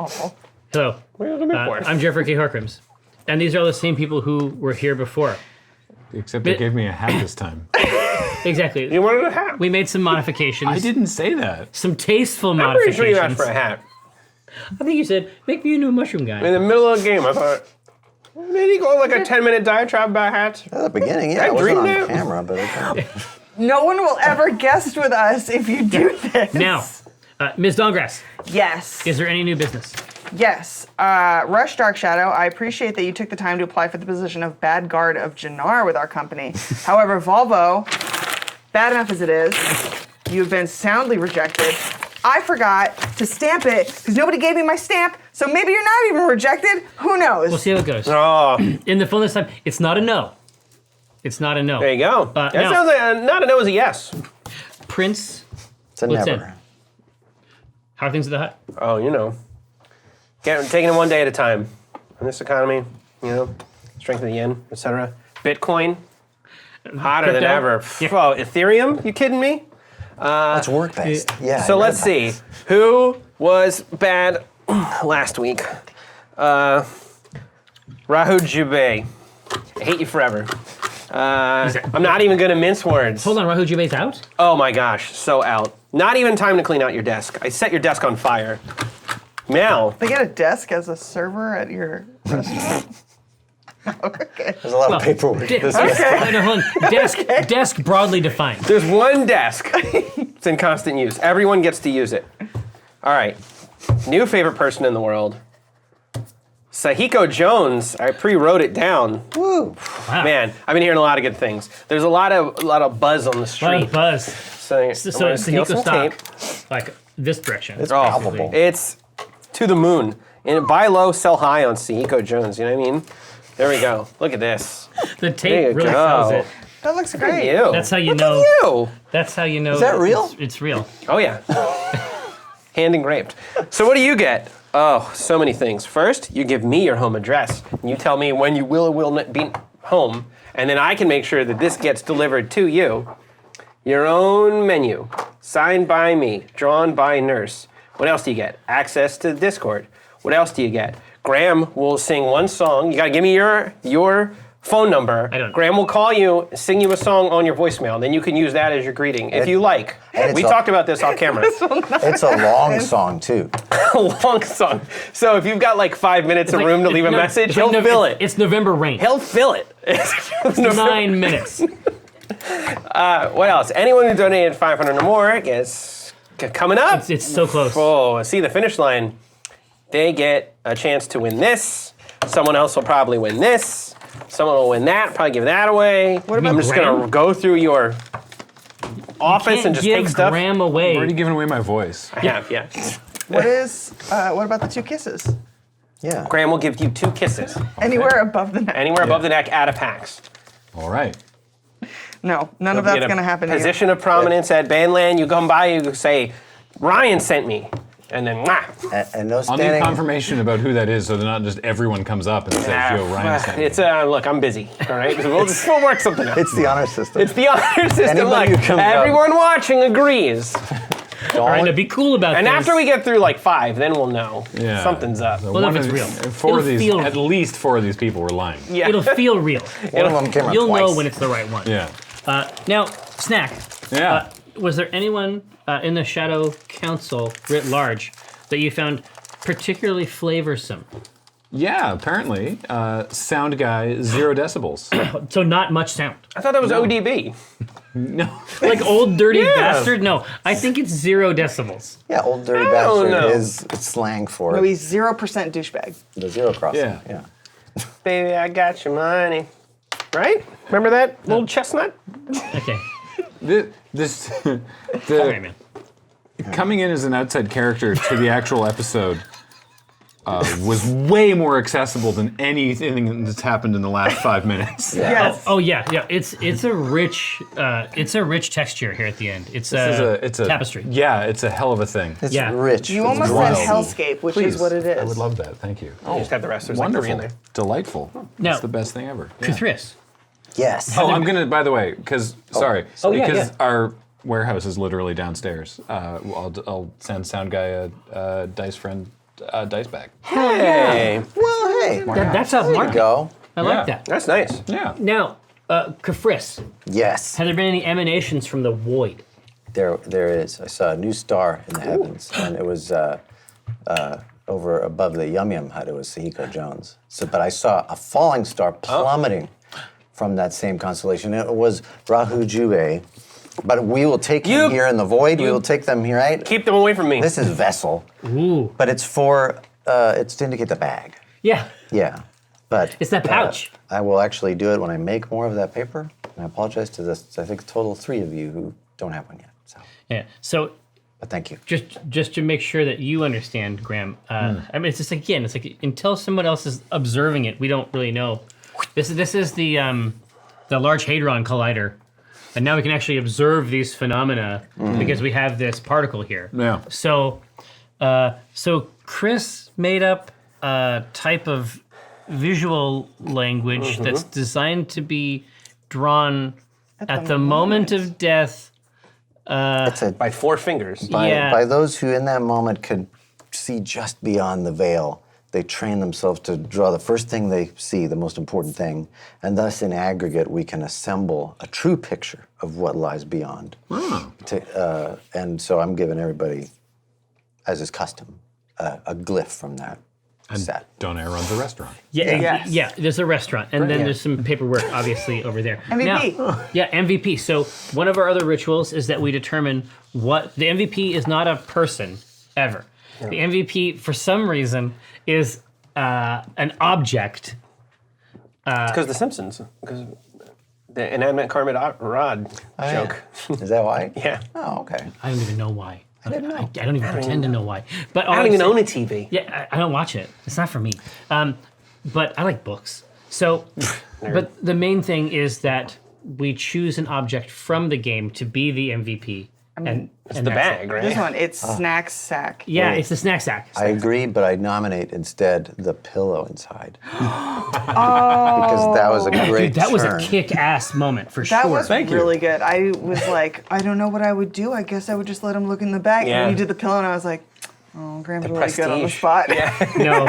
Oh. Hello. I'm Jeffrey K. Harkrims. And these are all the same people who were here before. Except they gave me a hat this time. Exactly. You wanted a hat. We made some modifications. I didn't say that. Some tasteful I'm pretty modifications. sure you asked for a hat. I think you said, make me a new mushroom guy. In the middle of the game, I thought, maybe go like a 10-minute diatribe about hats. At the beginning, yeah, it wasn't on camera, but okay. No one will ever guest with us if you do this. Now, Ms. Dongrass, Yes. is there any new business? Yes. Rush Dark Shadow, I appreciate that you took the time to apply for the position of Bad Guard of Jannar with our company. However, Volvo, bad enough as it is, you've been soundly rejected. I forgot to stamp it because nobody gave me my stamp, so maybe you're not even rejected. Who knows? We'll see how it goes. Oh, In the fullness time, it's not a no. It's not a no. there you go. Now- That sounds like not a no is a yes. Prince, It's a What's never. in? how are things at the hut? Oh, you know, taking it one day at a time. In this economy, strength of the yen, etc. Bitcoin, hotter than Crypto? ever. Yeah. Oh, Ethereum? You kidding me? It's work-based. Yeah. So I read let's about see. this. Who was bad last week? Rahu Jubei. I hate you forever. I'm not even going to mince words. Hold on, Rahu Jubei's out? Oh my gosh, so out. Not even time to clean out your desk. I set your desk on fire. Now, They get a desk as a server at your restaurant. Okay. There's a lot of paperwork. This week. Hold on. Desk broadly defined. there's one desk. It's in constant use. Everyone gets to use it. All right. New favorite person in the world. Sahiko Jones. I pre-wrote it down. Woo. Wow. Man, I've been hearing a lot of good things. There's a lot of buzz on the A lot street. of buzz. So, I'm So gonna steal some Sahiko tape. stock, like this direction. It's palpable. It's to the moon. And buy low, sell high on Sahiko Jones. You know what I mean? There we go. Look at this. The There tape you really go. sells it. That looks Look at great. you. That's how you Look know. at you. That's how you know. Is that real? It's real. Oh yeah. Hand engraved. So what do you get? Oh, so many things. First, you give me your home address. And you tell me when you will or will not be home, and then I can make sure that this gets delivered to you. Your own menu, signed by me, drawn by nurse. What else do you get? Access to Discord. What else do you get? Graham will sing one song. You gotta give me your phone number. I don't know. Graham will call you, sing you a song on your voicemail. Then you can use that as your greeting if you like. and We it's talked about this off camera. It's a long song, too. A long song. So if you've got like 5 minutes of room to leave a message, he'll fill it. It's November rain. He'll fill it. 9 minutes. What else? Anyone who donated 500 or more gets coming up. It's so close. Oh, see the finish line. They get a chance to win this. Someone else will probably win this. Someone will win that. Probably give that away. about I'm just Graham? gonna go through your office Can't and just give take stuff. Graham away. I've already given away my voice. I have, yeah. What about the 2 kisses? Yeah. Graham will give you 2 kisses. Anywhere above the neck. Anywhere above the neck at a PAX. All right. No, none of You'll that's get a going to happen to you. Position of prominence at Bandland. You come by, you say, Ryan sent me. And then, mwah. And no I'll need standing. confirmation about who that is, so that not just everyone comes up and says, "Yo, Ryan sent me." It's look, I'm busy. All right, we'll work something out. It's the honor system. It's the honor system. Anybody Look, who comes up- everyone watching agrees. Trying to be cool about And this. after we get through like 5, then we'll know Yeah. something's up. So Well, one if it's of real. Four of It'll these, feel- at least 4 of these people were lying. Yeah. It'll feel real. One of them came out You'll twice. know when it's the right one. Yeah. Now, Snack. Yeah. Was there anyone in the Shadow Council writ large that you found particularly flavorsome? Yeah, apparently. Sound guy, 0 decibels. So not much sound. I thought that was ODB. No. Like old dirty Yeah. bastard? No, I think it's 0 decibels. Yeah, old dirty don't bastard know. is slang for Maybe 0% douchebag. the zero crossing. Yeah. Yeah. Baby, I got your money. Right? Remember that little chestnut? Okay. This, Sorry, the, man. coming in as an outside character to the actual episode was way more accessible than anything that's happened in the last 5 minutes. Yes. Oh yeah. It's a rich texture here at the end. It's It's a tapestry. Yeah, it's a hell of a thing. It's Yeah. rich. You it's almost wild. said hellscape, which Please, is what it is. I would love that. Thank you. You just have the rest. There's like 3 in Wonderful. there. Delightful. Now- It's the best thing ever. Yeah. Kuthris. Yes. Oh, I'm gonna. By the way, because sorry, Oh, yeah, because yeah. our warehouse is literally downstairs. I'll send Sound Guy a dice friend dice bag. Hey, Well, hey. That's a There you market. go. I like that. that's nice. Yeah. Now, Kafris, Yes, have there been any emanations from the void? there is. I saw a new star in the heavens, and it was over above the Yum Yum Hut. It was Sahiko Jones. So, but I saw a falling star plummeting from that same constellation. It was Rahu Jue. But we will take him here in the void. We will take them here, right? Keep them away from me. This is vessel. Ooh. But it's for, it's to indicate the bag. Yeah. Yeah. But It's that pouch. I will actually do it when I make more of that paper. And I apologize to this, I think, total 3 of you who don't have one yet. So, Yeah. So but thank you. just to make sure that you understand, Graham. I mean, it's just again, it's like until someone else is observing it, we don't really know. This is the Large Hadron Collider, and now we can actually observe these phenomena because we have this particle here. Yeah. So, so Chris made up a type of visual language that's designed to be drawn at the moment of death. It's a, By 4 fingers. by those who in that moment could see just beyond the veil. They train themselves to draw the first thing they see, the most important thing, and thus in aggregate we can assemble a true picture of what lies beyond. And so I'm giving everybody, as is custom, a glyph from that set. Donaire runs a restaurant. Yeah, there's a restaurant, and then there's some paperwork, obviously, over there. MVP. Now, yeah, MVP. So one of our other rituals is that we determine what the MVP is not a person ever. The MVP, for some reason, is an object. Because The Simpsons. Because the inanimate Kermit Rod joke. Is that why? Yeah. Oh, okay. I don't even know why. I didn't know. I don't even pretend to know why. But I don't even own a TV. Yeah, I don't watch it. It's not for me. But I like books. So, but the main thing is that we choose an object from the game to be the MVP. And It's and the that's bag, it. right? This one, it's snack sack. Yeah, it's the snack sack. I agree, but I nominate instead the pillow inside. Because that was a great Dude, that was a turn. kick-ass moment for That sure. was Thank you. really good. I was like, I don't know what I would do. I guess I would just let him look in the bag. Yeah. And then you did the pillow, and I was like, oh, Graham's really good on the prestige. spot. No,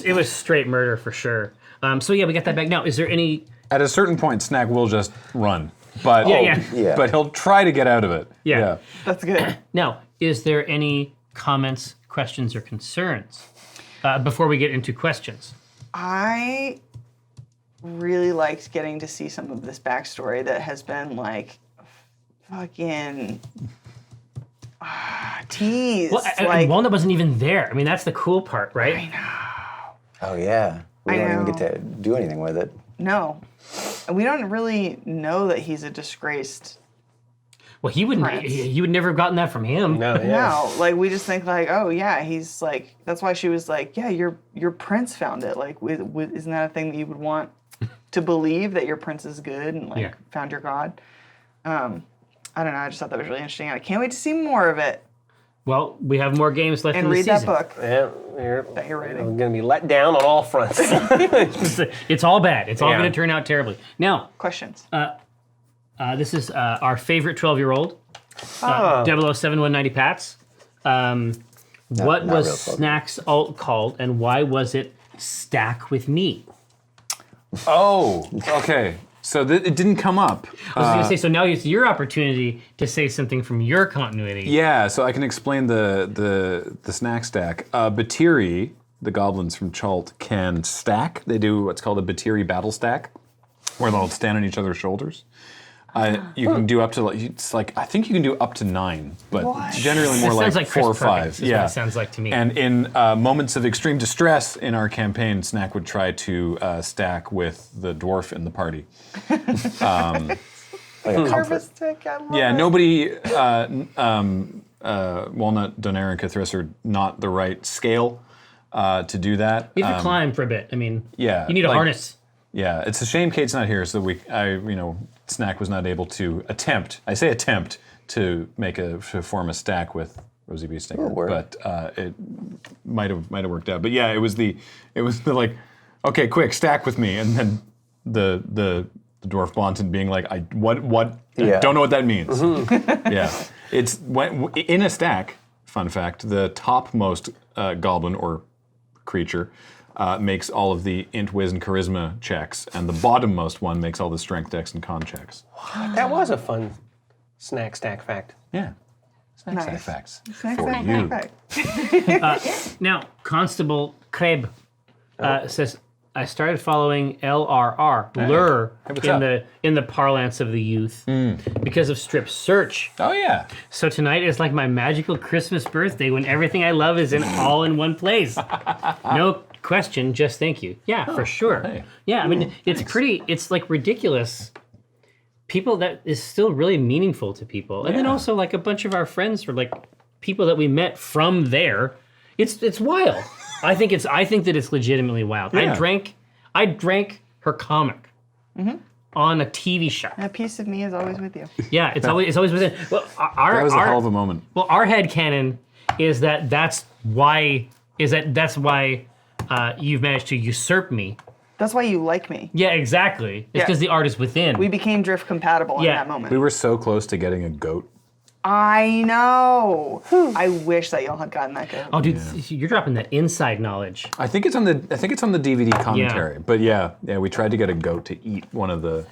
it was straight murder for sure. So yeah, we got that back. Now, is there any? At a certain point, Snack will just run. But Yeah. but he'll try to get out of it. Yeah. That's good. Now, is there any comments, questions, or concerns before we get into questions? I really liked getting to see some of this backstory that has been like fucking teased. Well, like, Walnut wasn't even there. I mean, that's the cool part, right? I know. Oh, yeah. We I don't even know. get to do anything with it. No. And we don't really know that he's a disgraced. Well, he wouldn't. Prince. He would never have gotten that from him. No, yeah. No, like we just think like, oh yeah, he's like. That's why she was like, yeah, your prince found it. Like, isn't that a thing that you would want to believe that your prince is good and like Yeah. found your god? I don't know. I just thought that was really interesting. I can't wait to see more of it Well, we have more games left and in the read season. that book Yeah, that you're we're reading. going to be let down on all fronts. It's all bad. It's all Yeah. going to turn out terribly. Now, Questions? this is our favorite 12-year-old, Oh. 007-190 Pats. What not was real 12. Snack's alt called, and why was it Stack with Me? Oh, okay. So it didn't come up. I was going to say, so now it's your opportunity to say something from your continuity. Yeah, so I can explain the snack stack. Batiri, the goblins from Chult, can stack. They do what's called a Batiri battle stack, where they'll stand on each other's shoulders. You can do up to I think you can do up to 9, but generally more It like sounds like 4 or Chris 5. Perkins, is what it sounds like to me. And in moments of extreme distress in our campaign, Snack would try to stack with the dwarf in the party. Like a comfort. Nervous stick. I love Yeah, it. nobody, Walnut, Donaire, and Cthulhu are not the right scale to do that. You have to climb for a bit. I mean, yeah, you need a like- harness. Yeah, it's a shame Kate's not here, so Snack was not able to attempt to form a stack with Rosie B. Stinger, work. but it might have worked out. But yeah, it was the like, okay, quick, stack with me, and then the dwarf Bonton being like, what? Yeah. Don't know what that means. Yeah, it's in a stack. fun fact, the topmost goblin or creature makes all of the int, whiz, and charisma checks, and the bottommost one makes all the strength, dex, and con checks. That was a fun snack stack fact. Yeah. Snack Nice. stack facts Snack, for snack, you. snack, snack. Now, Constable Kreb says, I started following LRR, Lure, what's up? in the parlance of the youth, because of strip search. Oh yeah. So tonight is like my magical Christmas birthday when everything I love is all in one place. No question, just thank you. Yeah, for sure. hey. Yeah, I mean, it's like ridiculous. People that is still really meaningful to people. And then also like a bunch of our friends or like people that we met from there. It's wild. I think that it's legitimately wild. Yeah. I drank her comic on a TV show. A piece of me is always with you. Yeah, it's always within. Well, That was a hell of a moment. well, our headcanon is that's why you've managed to usurp me. That's why you like me. Yeah, exactly. It's Yeah. because the art is within. We became drift compatible in Yeah. that moment. We were so close to getting a goat. I know. I wish that y'all had gotten that good. oh, dude, you're dropping that inside knowledge. I think it's on the DVD commentary. But yeah, we tried to get a goat to eat one of the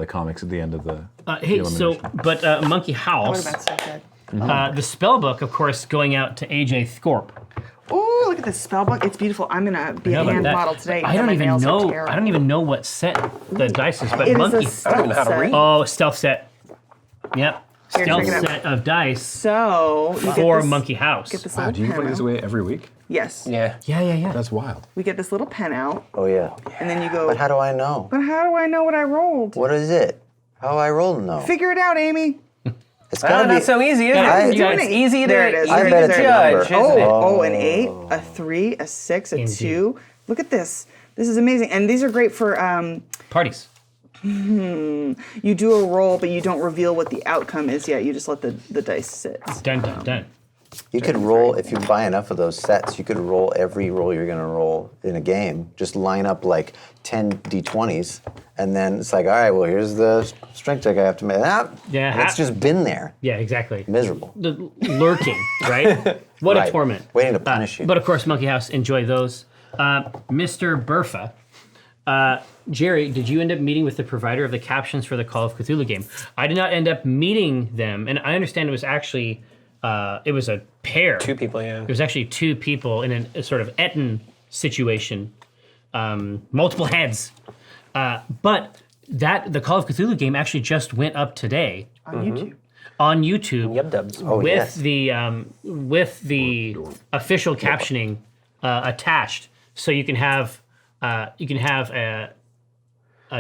comics at the end of the Hey, so elimination. Monkey That would House, have been so good. the spell book, of course, going out to AJ Thorpe. Ooh, look at this spell book. It's beautiful. I'm gonna be How a about hand that? model today. I don't My even nails are know. terrible. I don't even know what set the dice is, but It is Monkey. a stealth even know how to set. read. Oh, stealth set. Yep. Here, Stealth check it out. set of dice So you for get this, Monkey House. Get this Wow, little do you pen put this out. away every week? Yes. Yeah. Yeah. That's wild. We get this little pen out, Oh yeah. and then you go. But how do I know? But how do I know what I rolled? What is it? How I roll to know? Figure it out, Amy. It's Oh, gotta be. not so easy, is Yeah, it? you It's guys- easy to, There it is. easy I to bet it's a judge, number. isn't Oh, it? oh, an 8, a 3, a 6, a Indeed. 2. Look at this. This is amazing. And these are great for Parties. you do a roll, but you don't reveal what the outcome is yet. You just let the dice sit. Done, done, done. You could roll, if you buy enough of those sets, you could roll every roll you're going to roll in a game. Just line up like 10 d20s, and then it's like, all right, well, here's the strength check I have to make. Yeah, And it's just been there. Yeah, exactly. Miserable. The lurking, right? What a Right. torment. Waiting to punish you. But of course, Monkey House, enjoy those. Mr. Burfa, Jerry, did you end up meeting with the provider of the captions for the Call of Cthulhu game? I did not end up meeting them, and I understand it was actually it was a pair. Two people, yeah. It was actually two people in a sort of Etten situation, multiple heads. But the Call of Cthulhu game actually just went up today On YouTube. on YouTube. Yub dubs. Oh, with yes. with the official captioning attached, so you can have a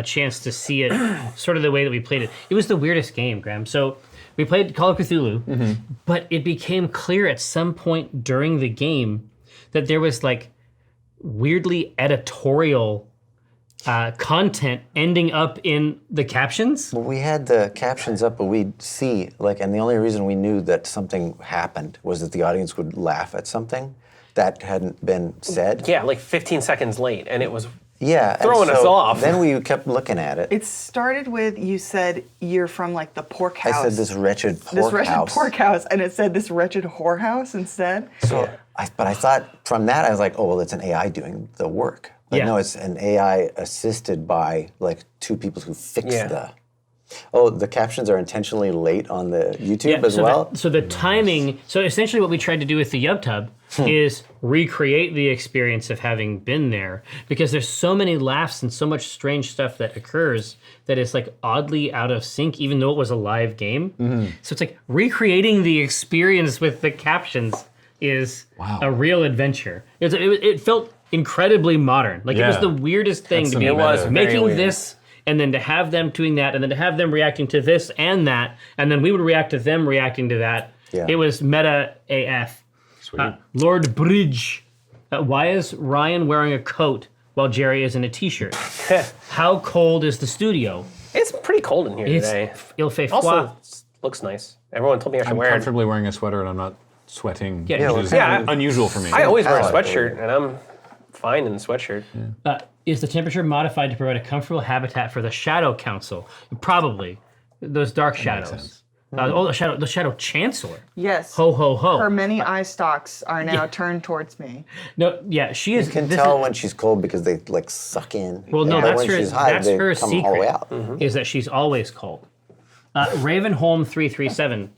chance to see it sort of the way that we played it. It was the weirdest game, Graham. So we played Call of Cthulhu, but it became clear at some point during the game that there was like weirdly editorial content ending up in the captions. We had the captions up, but we'd see, and the only reason we knew that something happened was that the audience would laugh at something that hadn't been said. Yeah, like 15 seconds late, and it was Yeah. and Throwing us so off. Then we kept looking at it. It started with you said you're from like the pork I house. said this wretched this pork wretched house. pork house, and it said this wretched whorehouse instead. So, but I thought from that, I was like, oh, well, it's an AI doing the work. But Yeah. no, it's an AI assisted by like two people who fix Yeah. the. Oh, the captions are intentionally late on the YouTube as so well? so the timing. So essentially, what we tried to do with the YubTub is recreate the experience of having been there, because there's so many laughs and so much strange stuff that occurs that is like oddly out of sync, even though it was a live game. So it's like recreating the experience with the captions is a real adventure. It felt incredibly modern. Like it was Yeah. the weirdest thing That's to be some meta. very making weird. this. And then to have them doing that, and then to have them reacting to this and that, and then we would react to them reacting to that. Yeah. It was meta AF. Lord Bridge, why is Ryan wearing a coat while Jerry is in a t-shirt? How cold is the studio? It's pretty cold in here It's today. il fait Also, froid. looks nice. Everyone told me I should I'm wear it. comfortably wearing a sweater and I'm not sweating, Yeah, which is yeah, unusual for me. I always wear a Oh, sweatshirt, and I'm fine in the sweatshirt. Is the temperature modified to provide a comfortable habitat for the Shadow Council? Probably. Those dark shadows. The Shadow Chancellor. Yes. Ho ho ho. Her many eye stalks are now turned towards me. No, yeah, she is. You can this tell is- when she's cold because they like suck in. Well, no, But that's when her. she's hot, That's they her come all the way secret. out. Is that she's always cold. Ravenholm 337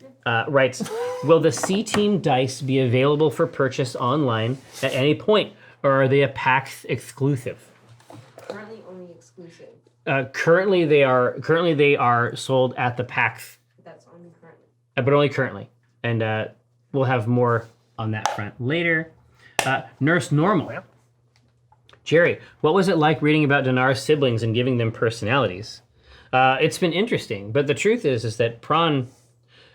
writes, "Will the C Team dice be available for purchase online at any point, or are they a PAX exclusive?" Currently only exclusive. Currently, they are sold at the PAX, That's only currently. but only currently, and we'll have more on that front later. Nurse Normal. Jerry, what was it like reading about Dinar's siblings and giving them personalities? It's been interesting, but the truth is that Prawn,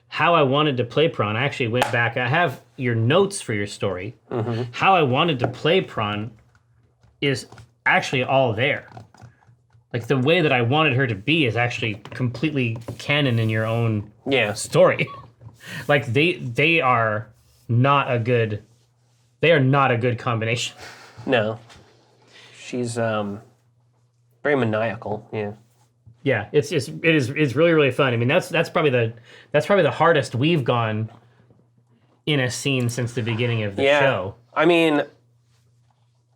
how I wanted to play Prawn, I actually went back. I have your notes for your story. How I wanted to play Prawn is actually all there. Like the way that I wanted her to be is actually completely canon in your own story. Like they are not a good combination. No. She's very maniacal. Yeah. Yeah, it's really really fun. I mean, that's probably the hardest we've gone in a scene since the beginning of the show. I mean,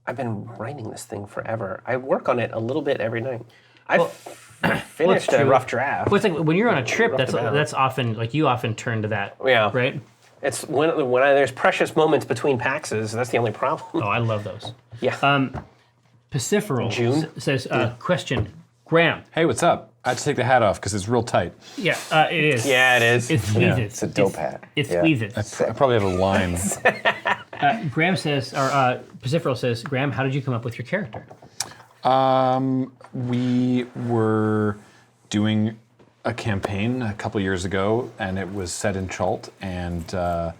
I've been writing this thing forever. I work on it a little bit every night. I've finished a true. rough draft. Well, it's like when you're on a trip, Rough it out. that's often like you often turn to that. Yeah. Right. It's when there's precious moments between PAXs. That's the only problem. Oh, I love those. Yeah. Paciferal June? says, question, Graham. Hey, what's up? I had to take the hat off because it's real tight. Yeah, it is. Yeah, it is. It's Yeah. Weezes. It's a dope hat. It's Yeah. Weezes. I probably have a line. Graham says, or Paciferal says, Graham, how did you come up with your character? We were doing a campaign a couple years ago, and it was set in Chult, and Dale,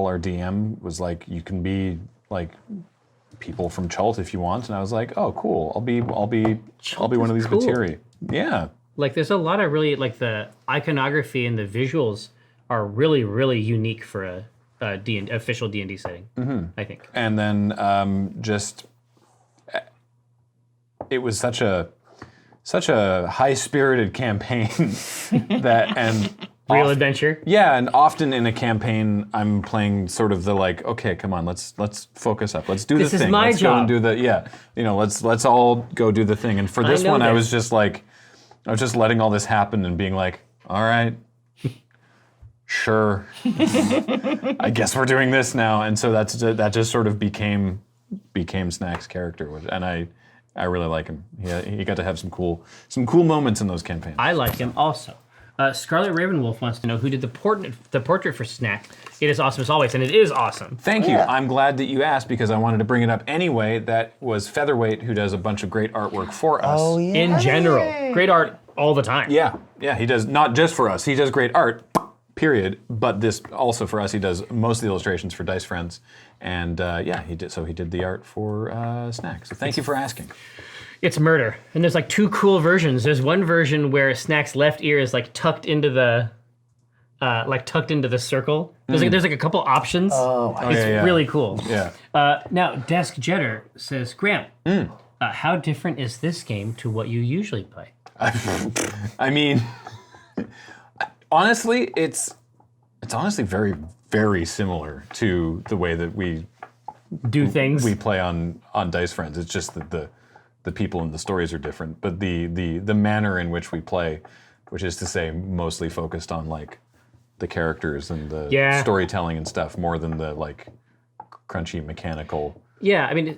our DM, was like, "You can be like people from Chult if you want," and I was like, "Oh, cool! I'll be one of these cool. Batiri." Yeah. Like, there's a lot of really, like, the iconography and the visuals are really, really unique for a official D&D setting, I think. And then it was such a high-spirited campaign that Real adventure. Yeah, and often in a campaign, I'm playing sort of the like, okay, come on, let's focus up, let's do This the is thing, my let's go and job. do let's all go do the thing. And for this know one, I this. was just like, I was just letting all this happen and being like, all right, sure, I guess we're doing this now. And so that just sort of became Snack's character, and I really like him. He got to have some cool moments in those campaigns. I like him also. Scarlet Ravenwolf wants to know who did the portrait for Snack. It is awesome as always, and it is awesome. Thank you. Yeah. I'm glad that you asked because I wanted to bring it up anyway. That was Featherweight, who does a bunch of great artwork for us. Oh yeah. In general, great art all the time. Yeah, he does not just for us. He does great art, period. But this also for us. He does most of the illustrations for Dice Friends, and he did. So he did the art for Snack. So thank you for asking. It's murder, and there's like two cool versions. There's one version where Snack's left ear is like tucked into the circle. There's like a couple options. Oh, it's yeah. really cool. Yeah. Now, Desk Jetter says, Graham, how different is this game to what you usually play? I mean, honestly, it's honestly very, very similar to the way that we Do things. play on Dice Friends. It's just that the people and the stories are different, but the manner in which we play, which is to say mostly focused on like the characters and the storytelling and stuff more than the like crunchy mechanical. Yeah, I mean,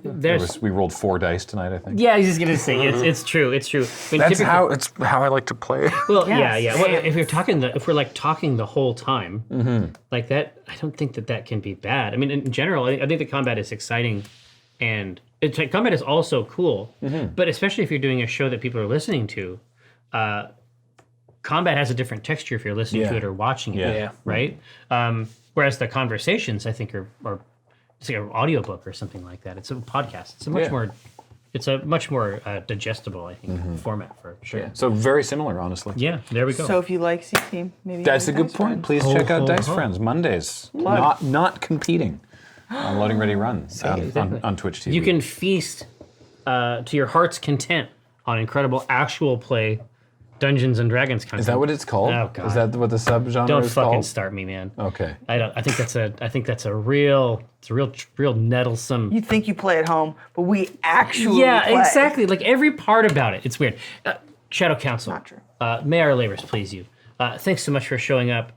We rolled 4 dice tonight, I think. Yeah, I was just gonna say it's true. It's true. I mean, It's how I like to play. Well, Yes. yeah. Well, if we're like talking the whole time, like that, I don't think that can be bad. I mean, in general, I think the combat is exciting, and combat is also cool. But especially if you're doing a show that people are listening to, combat has a different texture if you're listening to it or watching it. Yeah. Right. Whereas the conversations, I think, are it's like an audiobook or something like that. It's a podcast. It's a much more digestible, I think, format for sure. So very similar, honestly. Yeah, there we go. So if you like C Team, maybe That's a you good Dice point. Friends. Please check out Dice ho. Friends Mondays. Not competing on Loading Ready Run on Twitch TV. You can feast to your heart's content on incredible actual play Dungeons and Dragons content. Is that what it's called? Oh, God. Is that what the subgenre Don't is fucking called? start me, man. Okay. I think that's a real nettlesome. You think you play at home, but we actually Yeah, play. exactly. Like every part about it. It's weird. Shadow Council. Not true. May our labors please you. Thanks so much for showing up,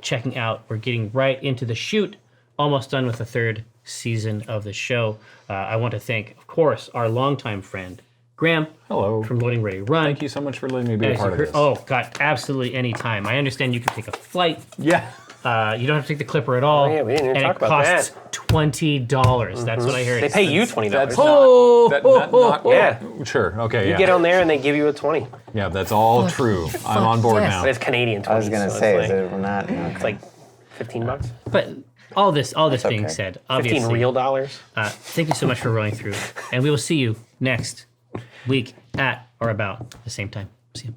checking out. We're getting right into the shoot. Almost done with the 3rd season of the show. I want to thank, of course, our longtime friend, Graham. Hello. From Loading Ready Run. Thank you so much for letting me be a As part you of heard- this. Oh, God, absolutely any time. I understand you can take a flight. Yeah. You don't have to take the Clipper at all. Oh, yeah, we didn't even and talk it about costs $20. That's what I heard. They pay you $20. That's Oh, yeah. Sure. Okay. You get on there and they give you a 20. Yeah, that's all true. I'm on board yes. now. But it's Canadian 20. I was gonna so say, it's is it not? it's like $15. But all this being okay. said, 15 obviously, real dollars. thank you so much for rolling through, and we will see you next week at or about the same time. See you.